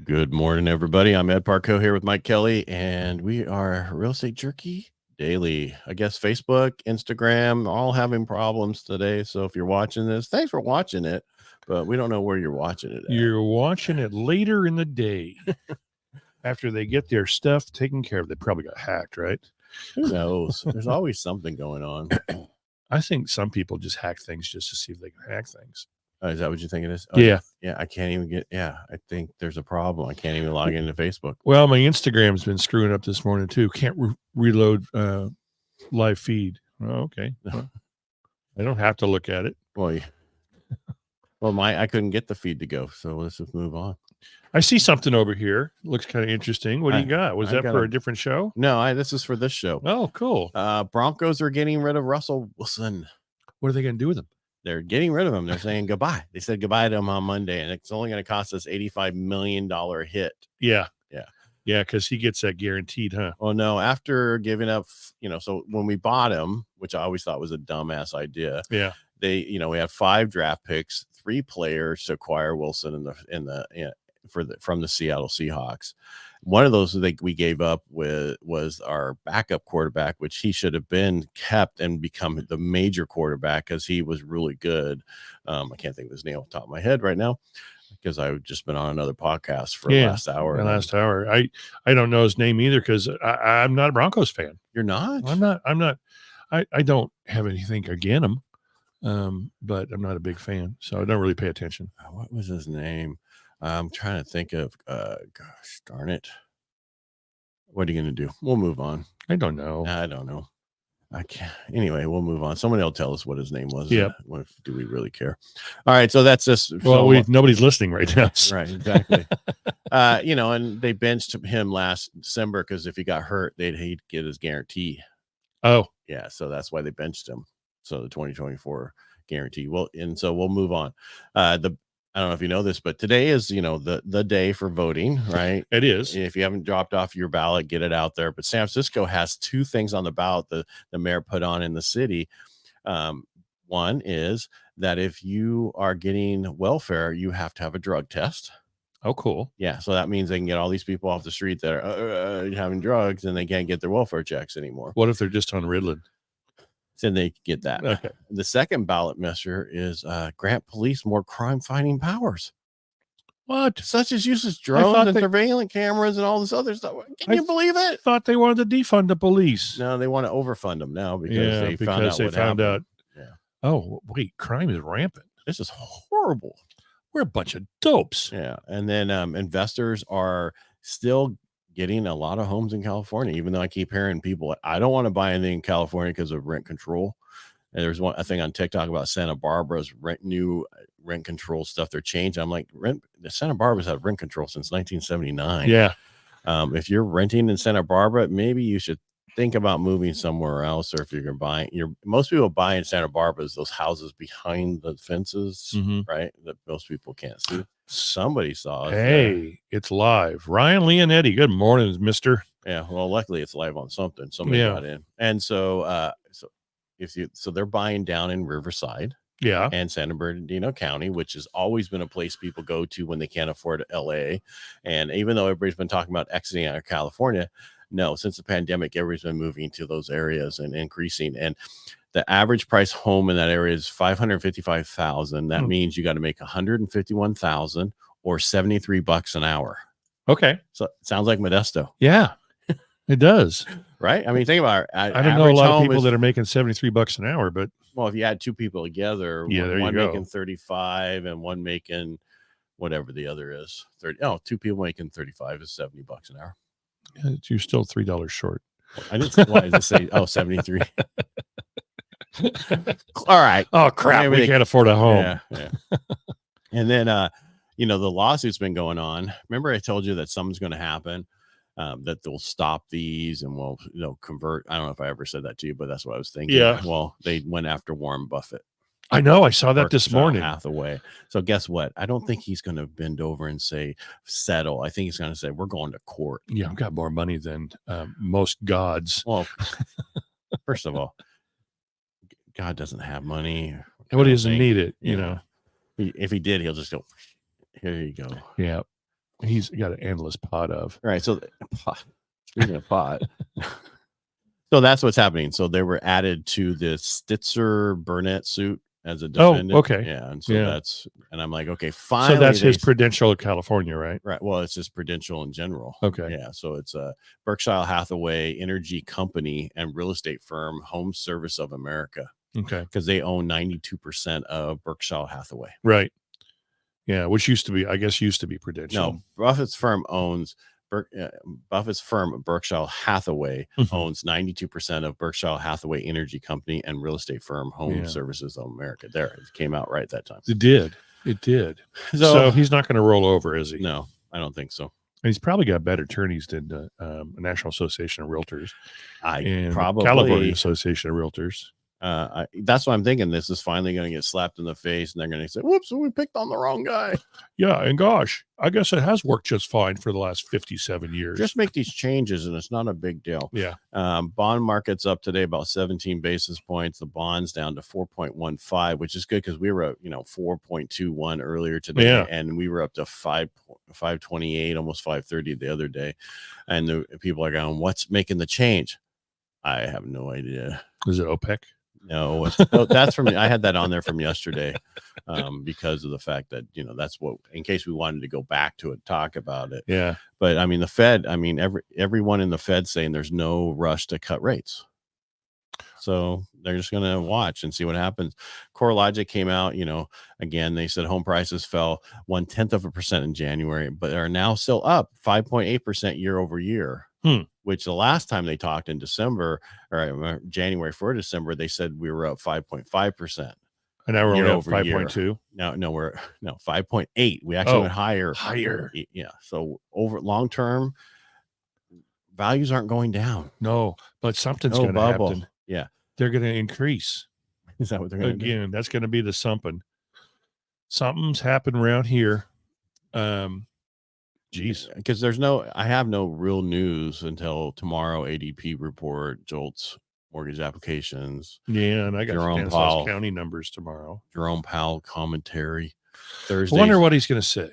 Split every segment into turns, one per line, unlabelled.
Good morning, everybody. I'm Ed Parcaut here with Mike Kelly, and we are Real Estate Jerky Daily. I guess Facebook, Instagram, all having problems today. So if you're watching this, thanks for watching it, but we don't know where you're watching it at.
You're watching it later in the day after they get their stuff taken care of. They probably got hacked, right?
Who knows? There's always something going on.
I think some people just hack things just to see if they can hack things.
Oh, is that what you think it is?
Oh, yeah.
Yeah, I can't even get, I think there's a problem. I can't even log into Facebook.
Well, my Instagram's been screwing up this morning too. Can't reload live feed. Oh, okay. Well, I don't have to look at it.
Well, I couldn't get the feed to go, so let's just move on.
I see something over here. Looks kind of interesting. What do you got? Was that for a different show?
No, this is for this show.
Oh, cool.
Broncos are getting rid of Russell Wilson.
What are they going to do with him?
They're getting rid of him. They're saying goodbye. They said goodbye to him on Monday, and it's only going to cost us $85 million hit.
Yeah. Because he gets that guaranteed, huh?
Well, no, after giving up, so when we bought him, which I always thought was a dumbass idea.
Yeah.
We have 5 draft picks, 3 players to acquire Wilson from the Seattle Seahawks. One of those we gave up was our backup quarterback, which he should have been kept and become the major quarterback because he was really good. I can't think of his name off the top of my head right now because I've just been on another podcast for last hour.
I don't know his name either because I'm not a Broncos fan.
You're not?
I'm not. I don't have anything against him, but I'm not a big fan, so I don't really pay attention.
What was his name? I'm trying to think of, gosh darn it. What are you going to do? We'll move on.
I don't know.
I don't know. I can't. Anyway, we'll move on. Somebody will tell us what his name was.
Yeah.
Do we really care? All right. So that's just.
Well, nobody's listening right now.
Right. Exactly. And they benched him last December because if he got hurt, he'd get his guarantee.
Oh.
Yeah. So that's why they benched him. So the 2024 guarantee. Well, and so we'll move on. I don't know if you know this, but today is, the day for voting, right?
It is.
If you haven't dropped off your ballot, get it out there. But San Francisco has 2 things on the ballot the mayor put on in the city. One is that if you are getting welfare, you have to have a drug test.
Oh, cool.
Yeah. So that means they can get all these people off the street that are having drugs and they can't get their welfare checks anymore.
What if they're just on Ritalin?
Then they get that.
Okay.
The second ballot measure is grant police more crime-fighting powers.
What?
Such as uses drones and surveillance cameras and all this other stuff. Can you believe it?
I thought they wanted to defund the police.
No, they want to overfund them now because they found out.
Yeah. Oh, wait, crime is rampant.
This is horrible.
We're a bunch of dopes.
Yeah. And then investors are still getting a lot of homes in California, even though I keep hearing people, I don't want to buy anything in California because of rent control. And there's a thing on TikTok about Santa Barbara's new rent control stuff. They're changing. I'm like, Santa Barbara's had rent control since 1979.
Yeah.
If you're renting in Santa Barbara, maybe you should think about moving somewhere else. Or if you're buying, most people buy in Santa Barbara is those houses behind the fences, right? That most people can't see. Somebody saw us.
Hey, it's live. Ryan Leonetti. Good morning, mister.
Yeah. Well, luckily it's live on something. Somebody got in. And so, so they're buying down in Riverside.
Yeah.
And San Bernardino County, which has always been a place people go to when they can't afford LA. And even though everybody's been talking about exiting out of California, no, since the pandemic, everybody's been moving to those areas and increasing. And the average price home in that area is $555,000. That means you got to make $151,000 or $73 an hour.
Okay.
So it sounds like Modesto.
Yeah, it does.
Right? I mean, think about it.
I don't know a lot of people that are making $73 an hour, but
well, if you add 2 people together, one making 35 and one making whatever the other is 30. Oh, 2 people making 35 is $70 an hour.
You're still $3 short.
I didn't why does it say 73. All right.
Oh crap! We can't afford a home.
Yeah. And then the lawsuit's been going on. Remember I told you that something's going to happen, that they'll stop these and we'll convert. I don't know if I ever said that to you, but that's what I was thinking.
Yeah.
Well, they went after Warren Buffett.
I know. I saw that this morning.
Hathaway. So guess what? I don't think he's going to bend over and say settle. I think he's going to say we're going to court.
Yeah, I've got more money than most gods.
Well, first of all, God doesn't have money.
Nobody doesn't need it, you know.
If he did, he'll just go, here you go.
Yeah. He's got an endless pot of.
Right. So speaking of pot, so that's what's happening. So they were added to the Stitzer Burnett suit as a defendant.
okay.
Yeah. And so
Yeah.
and I'm like, okay,
So
finally.
that's his Prudential of California, right?
Right. Well, it's just Prudential in general.
Okay.
Yeah. So it's a Berkshire Hathaway Energy Company and real estate firm, Home Service of America.
Okay.
Because they own 92% of Berkshire Hathaway.
Right. Yeah, which used to be Prudential.
No, Buffett's firm owns Berkshire Hathaway owns 92% of Berkshire Hathaway Energy Company and real estate firm Home Services of America. There, it came out right that time.
It did. So he's not going to roll over, is he?
No, I don't think so.
And he's probably got better attorneys than the National Association of Realtors and
probably
California Association of Realtors.
That's what I'm thinking. This is finally going to get slapped in the face, and they're going to say, "Whoops, we picked on the wrong guy."
Yeah, and gosh, I guess it has worked just fine for the last 57 years.
Just make these changes, and it's not a big deal.
Yeah.
Bond market's up today about 17 basis points. The bond's down to 4.15, which is good because we were at 4.21 earlier today, and we were up to 528, almost 530 the other day. And the people are going, "What's making the change?" I have no idea.
Is it OPEC?
No, that's from I had that on there from yesterday because of the fact that that's what, in case we wanted to go back to it, talk about it.
Yeah.
But I mean, the Fed, everyone in the Fed saying there's no rush to cut rates. So they're just going to watch and see what happens. CoreLogic came out, again, they said home prices fell 0.1% in January, but are now still up 5.8% year over year. Which the last time they talked in December or January for December, they said we were up 5.5%.
And now we're only up 5.2.
No, we're 5.8. We actually went higher. Yeah. So over long term, values aren't going down.
No, but something's going to happen.
Yeah.
They're going to increase.
Is that what they're going to do?
Again, that's going to be the something. Something's happened around here.
Because I have no real news until tomorrow. ADP report, JOLTS mortgage applications.
Yeah, and I got
Jerome
Kansas County numbers tomorrow.
Jerome Powell commentary Thursday.
I wonder what he's going to say.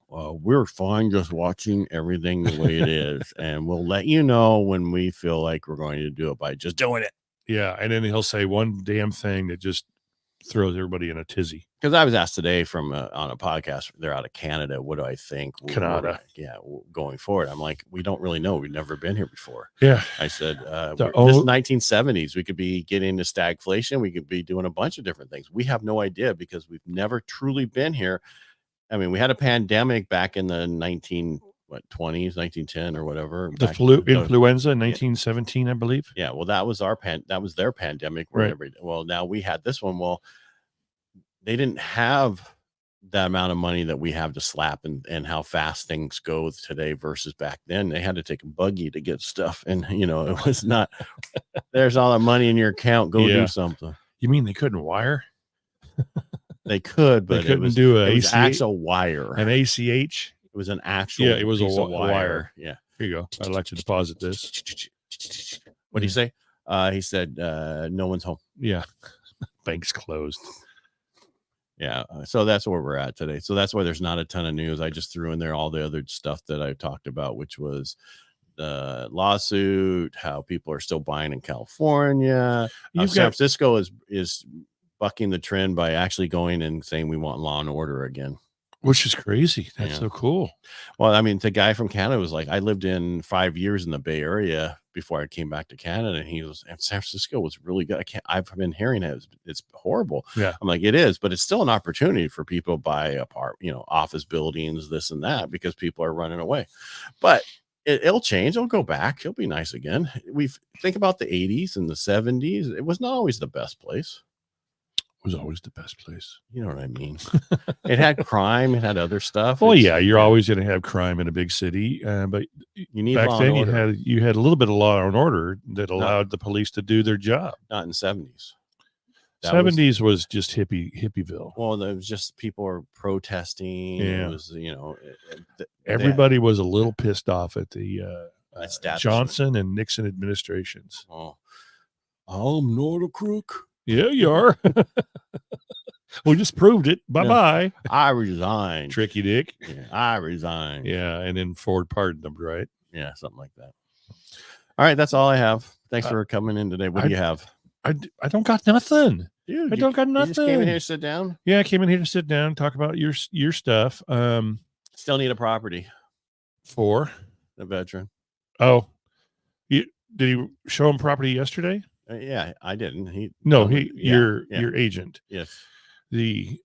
We're fine just watching everything the way it is, and we'll let you know when we feel like we're going to do it by just doing it.
Yeah, and then he'll say one damn thing that just throws everybody in a tizzy.
Because I was asked today on a podcast, they're out of Canada. What do I think?
Canada.
Going forward. I'm like, we don't really know. We've never been here before.
Yeah.
I said, this 1970s, we could be getting to stagflation. We could be doing a bunch of different things. We have no idea because we've never truly been here. I mean, we had a pandemic back in the 20s, 1910 or whatever.
The influenza in 1917, I believe.
Yeah. Well, that was their pandemic.
Right.
Well, now we had this one. Well, they didn't have that amount of money that we have to slap and how fast things go today versus back then. They had to take a buggy to get stuff. And, it was not, there's all that money in your account. Go do something.
You mean they couldn't wire?
They could, but
they couldn't do
it was actual wire.
An ACH?
It was an actual
it was
piece
a
of wire. Yeah.
Here you go. I'd like to deposit this.
What did he say? He said, no one's home.
Yeah. Bank's closed.
Yeah. So that's where we're at today. So that's why there's not a ton of news. I just threw in there all the other stuff that I talked about, which was the lawsuit, how people are still buying in California. San Francisco is bucking the trend by actually going and saying we want law and order again.
Which is crazy. That's so cool.
Well, I mean, the guy from Canada was like, I lived in 5 years in the Bay Area before I came back to Canada. And he was, and San Francisco was really good. I've been hearing it. It's horrible.
Yeah.
I'm like, it is, but it's still an opportunity for people to buy office buildings, this and that, because people are running away. But it'll change. It'll go back. It'll be nice again. Think about the 80s and the 70s. It was not always the best place.
Was always the best place.
You know what I mean? It had crime. It had other stuff.
Well, you're always going to have crime in a big city, but
you need
back
law
then
and order.
you had a little bit of law and order that allowed the police to do their job.
Not in the 70s.
70s was just hippieville.
Well, it was just people were protesting.
Yeah.
It was,
everybody was a little pissed off at the Johnson and Nixon administrations.
Oh, I'm not a crook.
Yeah, you are. We just proved it. Bye-bye.
I resign.
Tricky Dick.
Yeah, I resign.
Yeah, and then Ford pardoned them, right?
Yeah, something like that. All right, that's all I have. Thanks for coming in today. What do you have?
I don't got nothing.
Dude,
I don't got nothing.
You just came in here to sit down?
Yeah, I came in here to sit down, talk about your stuff.
Still need a property
For
a veteran.
Oh, did he show him property yesterday?
Yeah, I didn't.
Your agent.
Yes.
The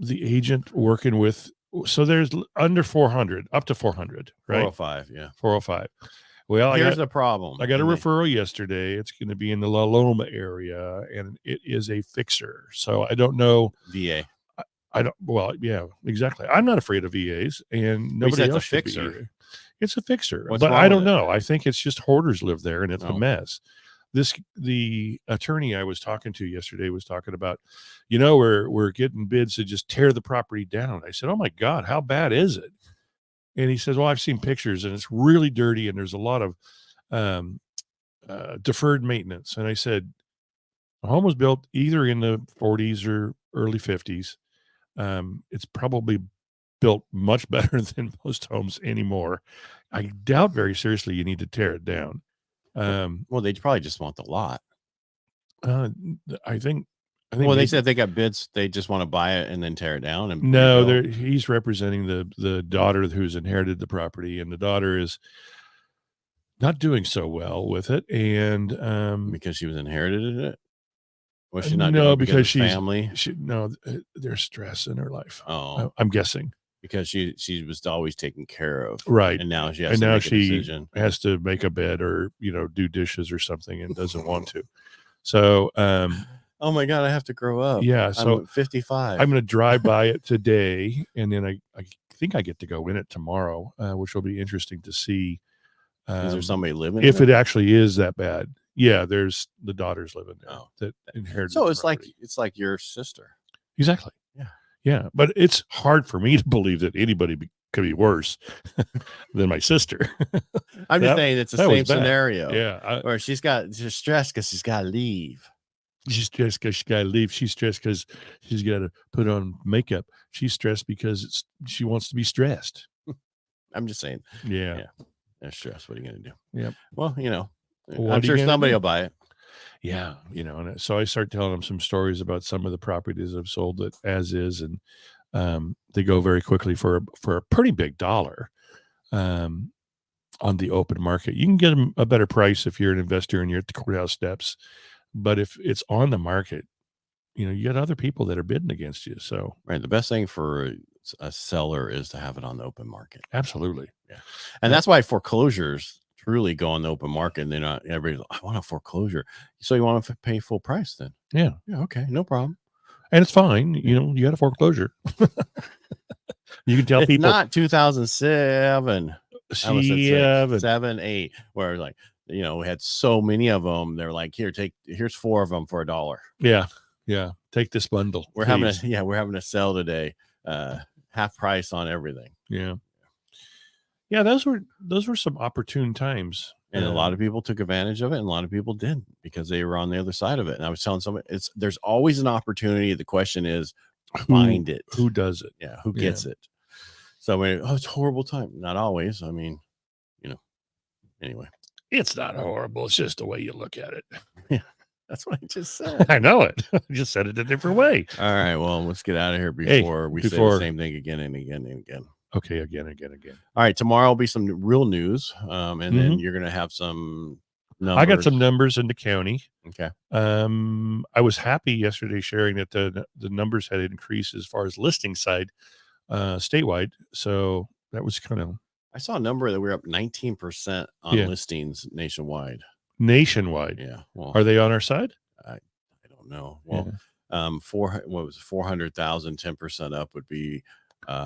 agent working with, so there's under 400, up to 400, right?
405, yeah.
405. Well,
here's the problem.
I got a referral yesterday. It's going to be in the La Loma area, and it is a fixer. So I don't know.
VA.
I don't. Well, yeah, exactly. I'm not afraid of VAs, and nobody else should be either. It's a fixer, but I don't know. I think it's just hoarders live there, and it's a mess. The attorney I was talking to yesterday was talking about, we're getting bids to just tear the property down. I said, oh my God, how bad is it? And he says, well, I've seen pictures and it's really dirty and there's a lot of deferred maintenance. And I said, the home was built either in the 40s or early 50s. It's probably built much better than most homes anymore. I doubt very seriously you need to tear it down.
Well, they probably just want the lot.
I think.
Well, they said they got bids. They just want to buy it and then tear it down. And
no, he's representing the daughter who's inherited the property, and the daughter is not doing so well with it. And
because she was inherited it. Was she not?
No, because she's
family.
There's stress in her life.
Oh,
I'm guessing
because she was always taken care of,
right?
And now she has to make a decision.
Has to make a bed or do dishes or something and doesn't want to. So,
oh my God, I have to grow up.
Yeah, so
I'm 55.
I'm going to drive by it today, and then I think I get to go in it tomorrow, which will be interesting to see.
Is there somebody living?
If it actually is that bad? Yeah, there's the daughters living there that inherited.
So it's like your sister.
Exactly. Yeah, but it's hard for me to believe that anybody could be worse than my sister.
I'm just saying it's the same scenario.
Yeah,
or she's stressed because she's got to leave.
She's stressed because she's got to leave. She's stressed because she's got to put on makeup. She's stressed because she wants to be stressed.
I'm just saying.
Yeah.
They're stressed. What are you going to do?
Yep.
Well, I'm sure somebody will buy it.
Yeah. And so I start telling them some stories about some of the properties I've sold that as is, and they go very quickly for a pretty big dollar on the open market. You can get them a better price if you're an investor and you're at the courthouse steps. But if it's on the market, you got other people that are bidding against you. So
right, the best thing for a seller is to have it on the open market.
Absolutely,
yeah. And that's why foreclosures truly go on the open market. And they're not everybody. I want a foreclosure, so you want to pay full price then?
Yeah,
okay, no problem.
And it's fine. You got a foreclosure. You can tell people
not 2007, 7, 8, where we had so many of them. They're like, here's 4 of them for $1.
Yeah. Take this bundle.
We're having a sale today, half price on everything.
Yeah. Those were some opportune times,
and a lot of people took advantage of it, and a lot of people didn't because they were on the other side of it. And I was telling somebody, there's always an opportunity. The question is, find it.
Who does it?
Yeah, who gets it? So it's a horrible time. Not always. I mean, anyway.
It's not horrible. It's just the way you look at it.
Yeah, that's what I just said.
I know it. I just said it a different way.
All right. Well, let's get out of here before we say the same thing again and again and again.
Okay. Again.
All right. Tomorrow will be some real news. And then you're going to have some numbers.
I got some numbers in the county.
Okay.
I was happy yesterday sharing that the numbers had increased as far as listing side statewide. So that was kind of.
I saw a number that we're up 19% on listings nationwide.
Yeah.
Well,
are they on our side?
I don't know. Well, 400,000, 10% up would be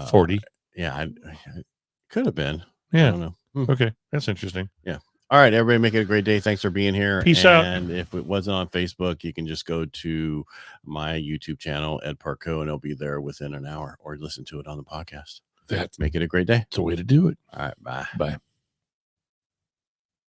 40.
Yeah, it could have been.
Yeah.
I don't know.
Okay. That's interesting.
Yeah. All right, everybody, make it a great day. Thanks for being here.
Peace out.
And if it wasn't on Facebook, you can just go to my YouTube channel, Ed Parcaut, and it'll be there within an hour, or listen to it on the podcast.
That
make it a great day.
It's a way to do it.
All right. Bye.
Bye.